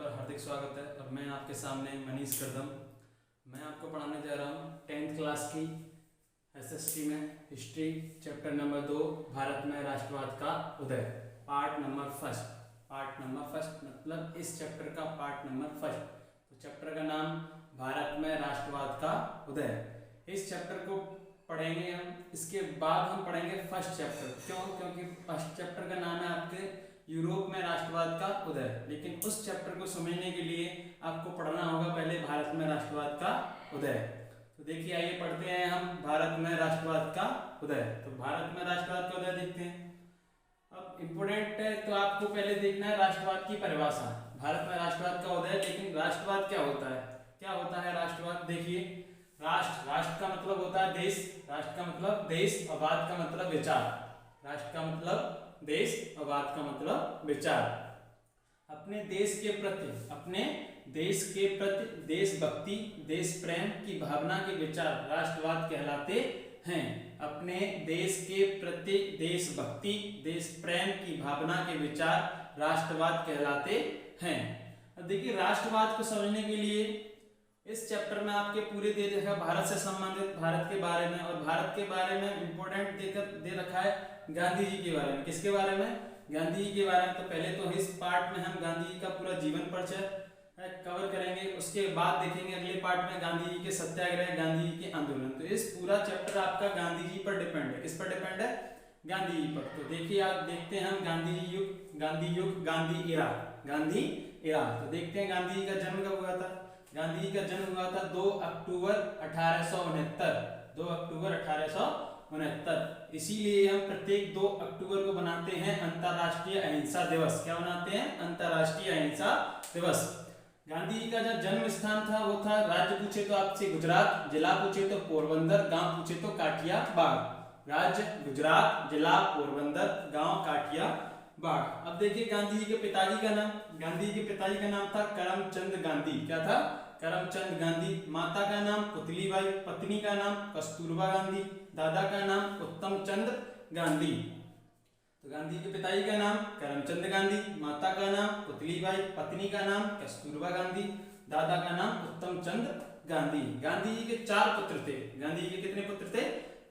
हार्दिक स्वागत है। और मैं आपके सामने मनीष करदम। मैं आपको पढ़ाने जा रहा हूँ 10th क्लास की एसएसटी में हिस्ट्री चैप्टर नंबर 2 भारत में राष्ट्रवाद का उदय पार्ट नंबर फर्स्ट मतलब इस चैप्टर का पार्ट नंबर फर्स्ट। तो चैप्टर का नाम भारत में राष्ट्रवाद का उदय। इस चैप्टर को पढ़ेंगे हम, इसके बाद हम पढ़ेंगे फर्स्ट चैप्टर। क्योंकि फर्स्ट चैप्टर का नाम है आपके यूरोप में राष्ट्रवाद का उदय, लेकिन उस चैप्टर को समझने के लिए आपको पढ़ना होगा पहले भारत में राष्ट्रवाद का उदय। तो देखिए आइए पढ़ते हैं हम भारत में राष्ट्रवाद का उदय। तो भारत में राष्ट्रवाद का उदय देखते हैं। अब इम्पोर्टेंट है तो आपको पहले देखना है राष्ट्रवाद की परिभाषा। भारत में राष्ट्रवाद का उदय, लेकिन राष्ट्रवाद क्या होता है? क्या होता है राष्ट्रवाद? देखिए, राष्ट्र का मतलब होता है देश, राष्ट्र का मतलब देश और वाद का मतलब विचार। राष्ट्र का मतलब देश और वाद का मतलब विचार। अपने देश के प्रति देशभक्ति, देश प्रेम की भावना के विचार राष्ट्रवाद कहलाते हैं। अपने देश के प्रति देशभक्ति, देश प्रेम की भावना के विचार राष्ट्रवाद कहलाते हैं। अब देखिए, राष्ट्रवाद को समझने के लिए इस चैप्टर में आपके पूरे दे रखा भारत से संबंधित, भारत के बारे में, और भारत के बारे में इंपॉर्टेंट दे रखा है गांधी जी के बारे में। किसके बारे में? गांधी जी के बारे में। तो पहले तो इस पार्ट में हम गांधी जी का पूरा जीवन परिचय कवर करेंगे, उसके बाद देखेंगे अगले पार्ट में गांधी जी के सत्याग्रह, गांधी जी के आंदोलन। तो इस पूरा चैप्टर आपका गांधी जी पर डिपेंड है। किस पर डिपेंड है? गांधी जी पर। तो देखिए, आप देखते हैं हम गांधी युग, गांधी इरा। तो देखते हैं गांधी जी का जन्म कब हुआ था। गांधी जी का जन्म हुआ था 2 अक्टूबर 1869। 2 अक्टूबर 1869। इसीलिए हम प्रत्येक 2 अक्टूबर को बनाते हैं अंतर्राष्ट्रीय अहिंसा दिवस। क्या बनाते हैं? अंतर्राष्ट्रीय अहिंसा दिवस। गांधी जी का जो जन्म स्थान था वो था, राज्य पूछे तो आपसे गुजरात, जिला पूछे तो पोरबंदर, गांव पूछे तो काठियावाड़। राज्य गुजरात, जिला पोरबंदर, गांव काठियावाड़। अब देखिए गांधी जी के पिताजी का नाम, गांधी जी के पिताजी का नाम था करमचंद गांधी। क्या था? करमचंद गांधी। माता का नाम पुतलीबाई, पत्नी का नाम कस्तूरबा गांधी, दादा का नाम उत्तम चंद्र गांधी। तो गांधी के पिताजी का नाम करमचंद गांधी, माता का नाम पुतलीबाई, पत्नी का नाम कस्तूरबा गांधी, दादा का नाम उत्तम चंद्र गांधी। गांधी जी के 4 पुत्र थे। गांधी जी के कितने पुत्र थे?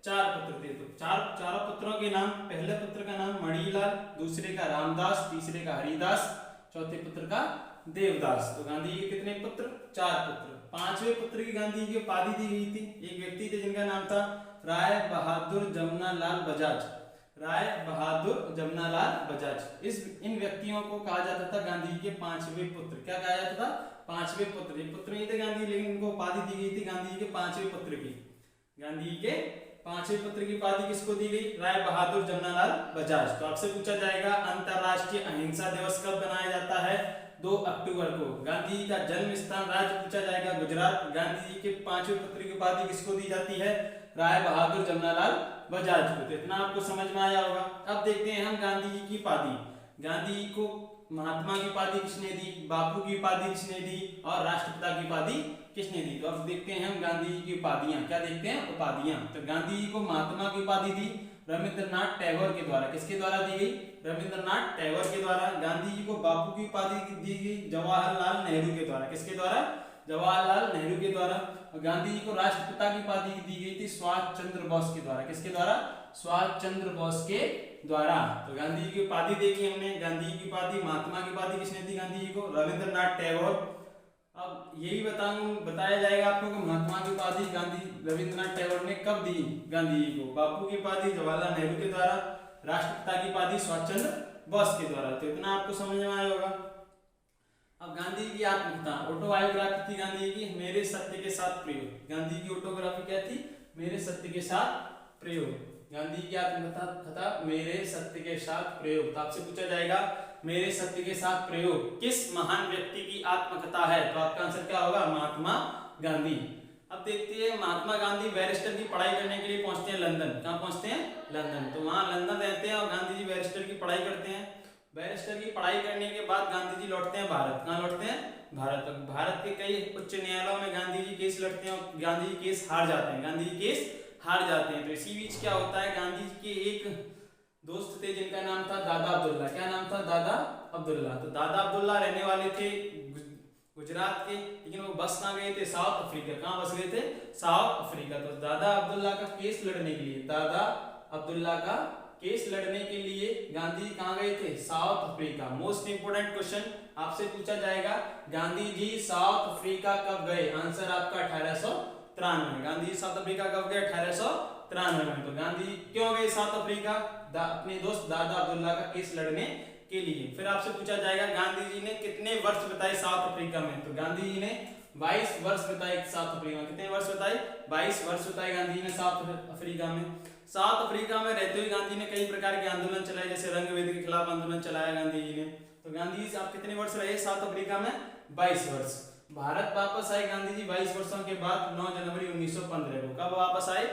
4 पुत्र थे। तो चारों पुत्रों के नाम, पहले पुत्र का नाम मणिलाल, दूसरे का रामदास, तीसरे का हरिदास, चौथे पुत्र का देवदास। तो गांधी जी के कितने पुत्र? 4 पुत्र। 5वें पुत्र की गांधी जी की उपाधि दी गई थी। एक व्यक्ति थे जिनका नाम था राय बहादुर जमनालाल बजाज। राय बहादुर जमनालाल बजाज। इन व्यक्तियों को कहा जाता था गांधी जी के 5वें पुत्र। क्या कहा जाता था? 5वें पुत्र। ये पुत्र नहीं थे गांधी, लेकिन इनको उपाधि दी गई थी गांधी जी के 5वें पुत्र की। गांधी जी के 5वें पुत्र की उपाधि किसको दी गई? राय बहादुर जमनालाल बजाज। तो आपसे पूछा जाएगा अंतर्राष्ट्रीय अहिंसा दिवस कब बनाया जाता है? 2 अक्टूबर को। गांधी जी का जन्म स्थान, राज्य पूछा जाएगा गुजरात। गांधी जी के 5वें पुत्र की उपाधि किसको दी जाती है? राय बहादुर जमनालाल बजाज को। तो इतना आपको समझ में आया होगा। अब देखते हैं हम गांधी जी की उपाधि। गांधी जी को महात्मा की उपाधि किसने दी, बापू की उपाधि किसने दी, और राष्ट्रपिता की उपाधि किसने दी? तो अब देखते हैं हम गांधी जी की उपाधियां। क्या देखते हैं? उपाधियां। तो गांधी जी को महात्मा की उपाधि दी रविंद्रनाथ टैगोर के द्वारा। किसके द्वारा दी गई? रविंद्रनाथ टैगोर के द्वारा। गांधी जी को बापू की उपाधि दी गई जवाहरलाल नेहरू के द्वारा। किसके द्वारा? जवाहरलाल नेहरू के द्वारा। और गांधी जी को राष्ट्रपिता की उपाधि दी गई थी सुभाष चंद्र बोस के द्वारा। किसके द्वारा? सुभाष चंद्र बोस के द्वारा। तो गांधी जी की उपाधि देखी हमने। गांधी जी की उपाधि, महात्मा की उपाधि किसने दी गांधी जी को? रविंद्रनाथ टैगोर। अब यही बताया जाएगा आपको कि महात्मा की उपाधि गांधी रविंद्रनाथ टैगोर ने कब दी गांधी जी को। बापू की उपाधि जवाहरलाल नेहरू के द्वारा, राष्ट्रपिता की उपाधि सुभाष चंद्र बोस के द्वारा। तो इतना आपको समझ में आया होगा। अब गांधी जी की आत्मकथा, ऑटोबायोग्राफी थी गांधी जी की, मेरे सत्य के साथ प्रयोग। गांधी की ऑटोग्राफी क्या थी? मेरे सत्य के साथ प्रयोग। गांधी की आत्मकथा मेरे सत्य के साथ प्रयोग। तो आपसे पूछा जाएगा मेरे सत्य के साथ प्रयोग किस महान व्यक्ति की आत्मकथा है? तो आपका आंसर क्या होगा? महात्मा गांधी। अब देखते हैं, महात्मा गांधी बैरिस्टर की पढ़ाई करने के लिए पहुंचते हैं लंदन। कहाँ पहुंचते हैं? लंदन। तो वहां लंदन रहते हैं और गांधी जी बैरिस्टर की पढ़ाई करते हैं। बैरिस्टर की पढ़ाई करने के बाद गांधी जी लौटते हैं भारत। कहाँ लौटते हैं? भारत। भारत के कई उच्च न्यायालयों में गांधी जी केस लड़ते हैं और गांधी जी केस हार जाते हैं। गांधी जी केस हार जाते हैं। तो इसी बीच क्या होता है, गांधी जी के एक दोस्त थे जिनका नाम था दादा अब्दुल्ला। क्या नाम था? दादा अब्दुल्ला। तो दादा अब्दुल्ला रहने वाले थे गुजरात के, लेकिन वो बस कहाँ गए थे, साउथ अफ्रीका। कहाँ बस गए थे, साउथ अफ्रीका। तो दादा अब्दुल्ला का केस लड़ने के लिए, दादा अब्दुल्ला का केस लड़ने के लिए गांधी कहाँ गए थे, south Africa. Most important question आपसे पूछा जाएगा, गांधी जी साउथ अफ्रीका कब गए, आंसर आपका 1893। गांधी जी साउथ अफ्रीका कब गए, 1893 में। तो गांधी क्यों गए साउथ अफ्रीका, अपने दोस्त दादा अब्दुल्ला का केस लड़ने के लिए। फिर आपसे पूछा जाएगा, गांधी जी ने कितने वर्ष बिताए साउथ अफ्रीका में, तो गांधी जी ने 22 वर्ष बिताए साउथ अफ्रीका में। कितने वर्ष बिताए, 22 वर्ष बिताए गांधी जी ने साउथ अफ्रीका में। साउथ अफ्रीका में रहते हुए गांधी ने कई प्रकार के आंदोलन चलाए, जैसे रंगभेद के खिलाफ आंदोलन चलाया गांधी जी ने। तो गांधी जी आप कितने वर्ष रहे साउथ अफ्रीका में, 22 वर्ष। भारत वापस आए गांधी जी 22 वर्षों के बाद 9 जनवरी 1915 को। कब वापस आए,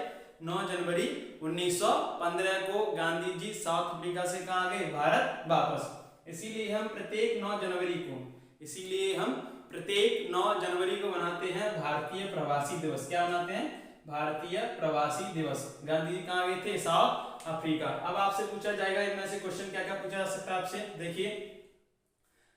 9 जनवरी 1915 को गांधी जी साउथ अफ्रीका से कहाँ गए, भारत वापस। इसीलिए हम प्रत्येक 9 जनवरी को, इसीलिए हम प्रत्येक 9 जनवरी को मनाते हैं भारतीय प्रवासी दिवस। क्या मनाते हैं, भारतीय प्रवासी दिवस। गांधी जी कहाँ गए थे, साउथ अफ्रीका। अब आपसे पूछा जाएगा इनमें से क्वेश्चन क्या क्या पूछा जा सकता है आपसे, देखिए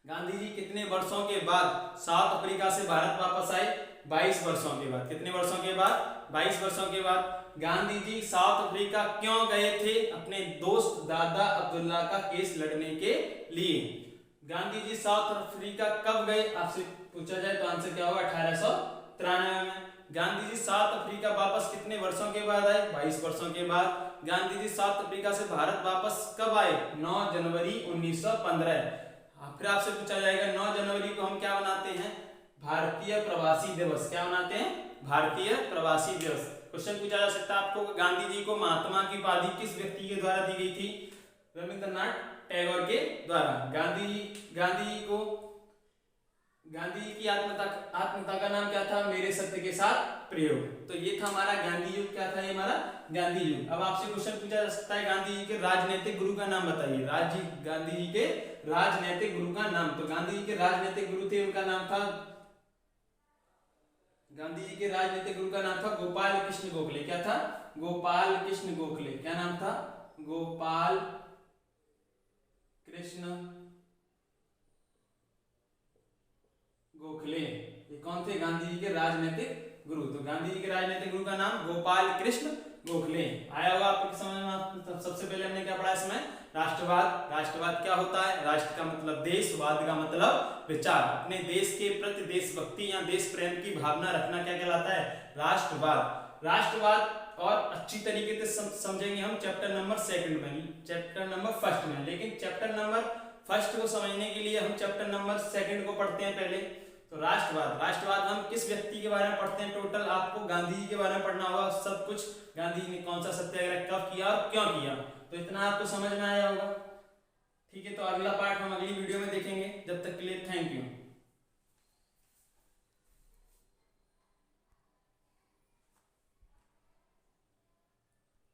गांधी जी कितने वर्षों के बाद साउथ अफ्रीका से भारत वापस आए, 22 वर्षों के बाद। कितने वर्षों के बाद, 22 वर्षों के बाद। गांधी जी साउथ अफ्रीका क्यों गए थे, अपने दोस्त दादा अब्दुल्ला का केस लड़ने के लिए। गांधी जी साउथ अफ्रीका कब गए आपसे पूछा जाए तो आंसर क्या होगा, 1893 में। गांधी जी साउथ अफ्रीका वापस कितने वर्षों के बाद आए, 22 वर्षों के बाद। गांधी जी साउथ अफ्रीका से भारत वापस कब आए, 9 जनवरी 1915। फिर आपसे पूछा जाएगा 9 जनवरी को हम क्या मनाते हैं, भारतीय प्रवासी दिवस। क्या मनाते हैं, भारतीय प्रवासी दिवस। क्वेश्चन पूछा जा सकता है आपको, गांधी जी को महात्मा की उपाधि किस व्यक्ति के द्वारा दी गई थी, रविंद्रनाथ टैगोर के द्वारा। गांधी जी की आत्मकथा का नाम क्या था, मेरे सत्य के साथ प्रयोग। तो ये था हमारा गांधी युग। क्या था ये हमारा गांधी युग। अब आपसे क्वेश्चन पूछा जा सकता है, गांधी जी के राजनीतिक गुरु का नाम बताइए। गांधी जी के राजनीतिक गुरु का नाम। तो गांधी जी के राजनीतिक गुरु थे, उनका नाम था, गांधी जी के राजनीतिक गुरु का नाम था गोपाल कृष्ण गोखले। क्या था, गोपाल कृष्ण गोखले। क्या नाम था, गोपाल कृष्ण गोखले। ये कौन थे, गांधी जी के राजनीतिक गुरु। तो गांधी जी के राजनीतिक गुरु का नाम गोपाल कृष्ण गोखले। आया होगा आपके समझ में। तो सबसे पहले हमने क्या पढ़ा इसमें, राष्ट्रवाद। राष्ट्रवाद क्या होता है, राष्ट्र का मतलब देश, वाद का मतलब विचार। अपने देश के प्रति देशभक्ति या देश प्रेम की भावना रखना क्या कहलाता है, राष्ट्रवाद। राष्ट्रवाद और अच्छी तरीके से समझेंगे हम चैप्टर नंबर 2 में, चैप्टर नंबर 1 में। लेकिन चैप्टर नंबर 1 को समझने के लिए हम चैप्टर नंबर 2 को पढ़ते हैं पहले। तो राष्ट्रवाद हम किस व्यक्ति के बारे में पढ़ते हैं, टोटल आपको गांधी जी के बारे में पढ़ना होगा सब कुछ। गांधी जी ने कौन सा सत्याग्रह कब किया और क्यों किया, तो इतना आपको समझ में आया होगा। ठीक है, तो अगला पार्ट हम अगली वीडियो में